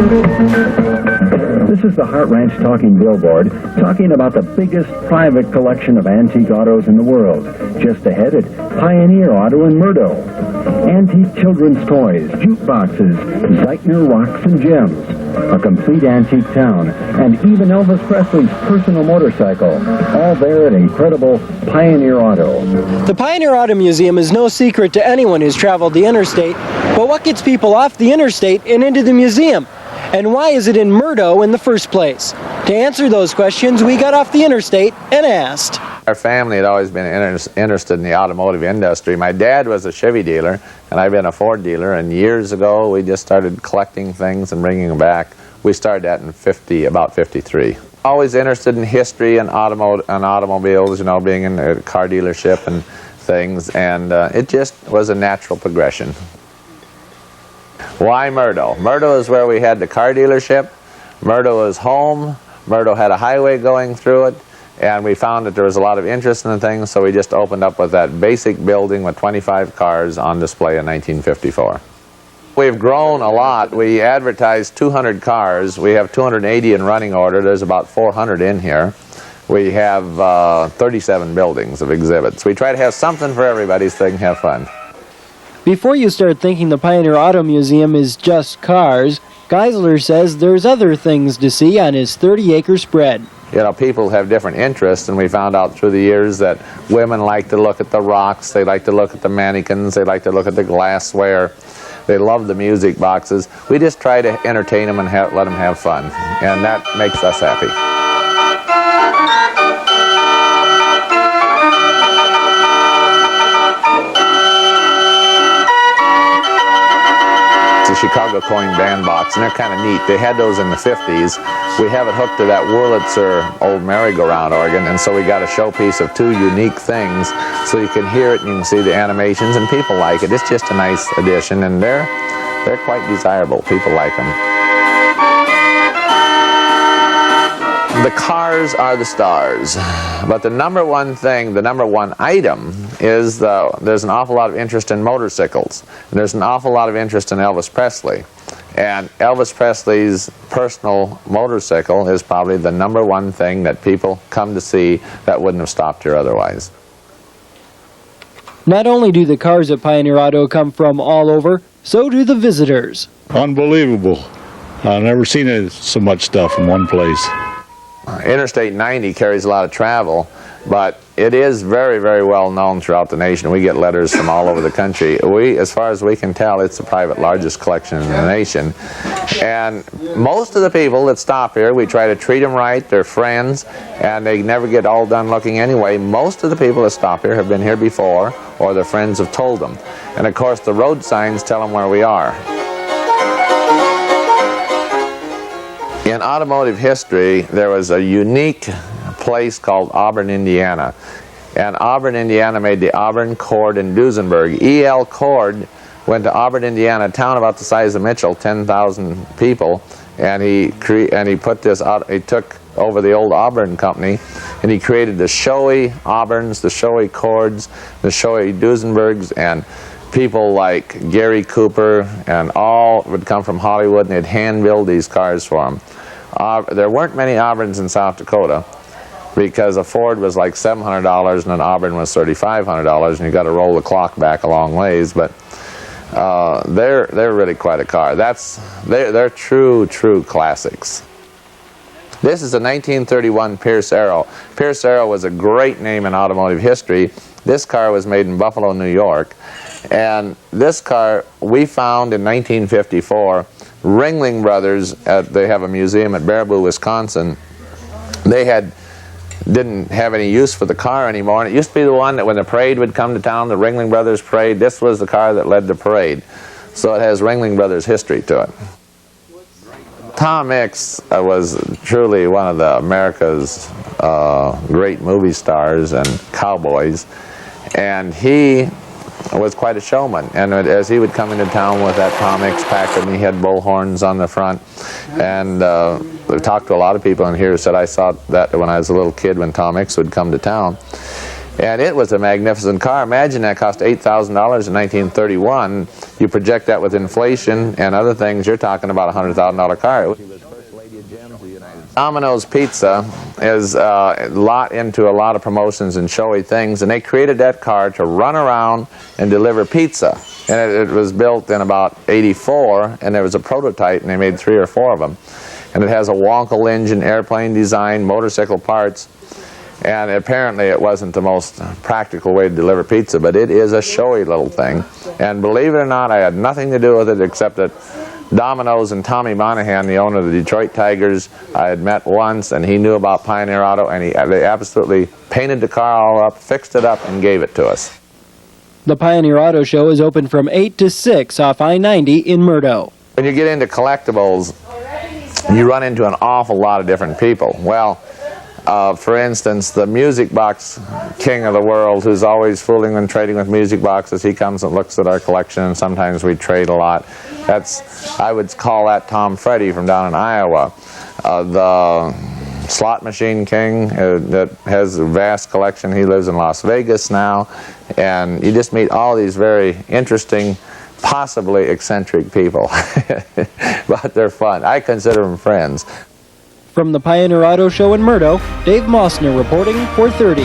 This is the Heart Ranch Talking Billboard, talking about the biggest private collection of antique autos in the world. Just ahead at Pioneer Auto in Murdo. Antique children's toys, jukeboxes, Zeichner rocks and gems, a complete antique town, and even Elvis Presley's personal motorcycle, all there at incredible Pioneer Auto. The Pioneer Auto Museum is no secret to anyone who's traveled the interstate, but what gets people off the interstate and into the museum? And why is it in Murdo in the first place? To answer those questions, we got off the interstate and asked. Our family had always been interested in the automotive industry. My dad was a Chevy dealer, and I've been a Ford dealer, and years ago we just started collecting things and bringing them back. We started that in about 53. Always interested in history and automobiles, you know, being in a car dealership and things, and it just was a natural progression. Why Murdo? Murdo is where we had the car dealership. Murdo is home. Murdo had a highway going through it, and we found that there was a lot of interest in the things, so we just opened up with that basic building with 25 cars on display in 1954. We've grown a lot. We advertised 200 cars. We have 280 in running order. There's about 400 in here. We have 37 buildings of exhibits. We try to have something for everybody so they can have fun. Before you start thinking the Pioneer Auto Museum is just cars, Geisler says there's other things to see on his 30-acre spread. You know, people have different interests, and we found out through the years that women like to look at the rocks, they like to look at the mannequins, they like to look at the glassware, they love the music boxes. We just try to entertain them and let them have fun, and that makes us happy. Chicago coin bandbox, and they're kind of neat. They had those in the 50s. We have it hooked to that Wurlitzer old merry-go-round organ, and so we got a showpiece of two unique things, so you can hear it and you can see the animations, and people like it. It's just a nice addition, and they're quite desirable. People like them. The cars are the stars, but the number one thing, the number one item is there's an awful lot of interest in motorcycles, and there's an awful lot of interest in Elvis Presley. And Elvis Presley's personal motorcycle is probably the number one thing that people come to see that wouldn't have stopped here otherwise. Not only do the cars at Pioneer Auto come from all over, so do the visitors. Unbelievable. I've never seen so much stuff in one place. Interstate 90 carries a lot of travel, but it is very, very well known throughout the nation. We get letters from all over the country. As far as we can tell, it's the private largest collection in the nation. And most of the people that stop here, we try to treat them right. They're friends, and they never get all done looking anyway. Most of the people that stop here have been here before, or their friends have told them. And of course, the road signs tell them where we are. In automotive history, there was a unique place called Auburn, Indiana. And Auburn, Indiana made the Auburn, Cord, and Duesenberg. E.L. Cord went to Auburn, Indiana, a town about the size of Mitchell, 10,000 people, and he put this out. He took over the old Auburn company, and he created the showy Auburns, the showy Cords, the showy Duesenbergs, and people like Gary Cooper and all would come from Hollywood, and they'd hand build these cars for them. There weren't many Auburns in South Dakota because a Ford was like $700 and an Auburn was $3,500, and you got to roll the clock back a long ways. But they're really quite a car. They're true classics. This is a 1931 Pierce Arrow. Pierce Arrow was a great name in automotive history. This car was made in Buffalo, New York. And this car we found in 1954. Ringling Brothers, they have a museum at Baraboo, Wisconsin. They didn't have any use for the car anymore. And it used to be the one that when the parade would come to town, the Ringling Brothers parade, this was the car that led the parade. So it has Ringling Brothers history to it. Tom Mix was truly one of America's great movie stars and cowboys, and he was quite a showman. And as he would come into town with that Tom Mix Packard, and he had bull horns on the front, and I talked to a lot of people in here who said, I saw that when I was a little kid when Tom Mix would come to town. And it was a magnificent car. Imagine that cost $8,000 in 1931. You project that with inflation and other things, you're talking about a $100,000 car. Domino's Pizza is a lot into a lot of promotions and showy things, and they created that car to run around and deliver pizza. And it was built in about '84, and there was a prototype, and they made 3 or 4 of them. And it has a Wonkel engine, airplane design, motorcycle parts, and apparently it wasn't the most practical way to deliver pizza, but it is a showy little thing. And believe it or not, I had nothing to do with it except that Domino's and Tommy Monahan, the owner of the Detroit Tigers, I had met once, and he knew about Pioneer Auto, and they absolutely painted the car all up, fixed it up, and gave it to us. The Pioneer Auto Show is open from 8 to 6 off I-90 in Murdo. When you get into collectibles, you run into an awful lot of different people. Well, for instance, the music box king of the world, who's always fooling and trading with music boxes, he comes and looks at our collection, and sometimes we trade a lot. I would call that Tom Freddy from down in Iowa. The slot machine king that has a vast collection, he lives in Las Vegas now, and you just meet all these very interesting, possibly eccentric people. But they're fun. I consider them friends. From the Pioneer Auto Show in Murdo, Dave Mossner reporting for 30.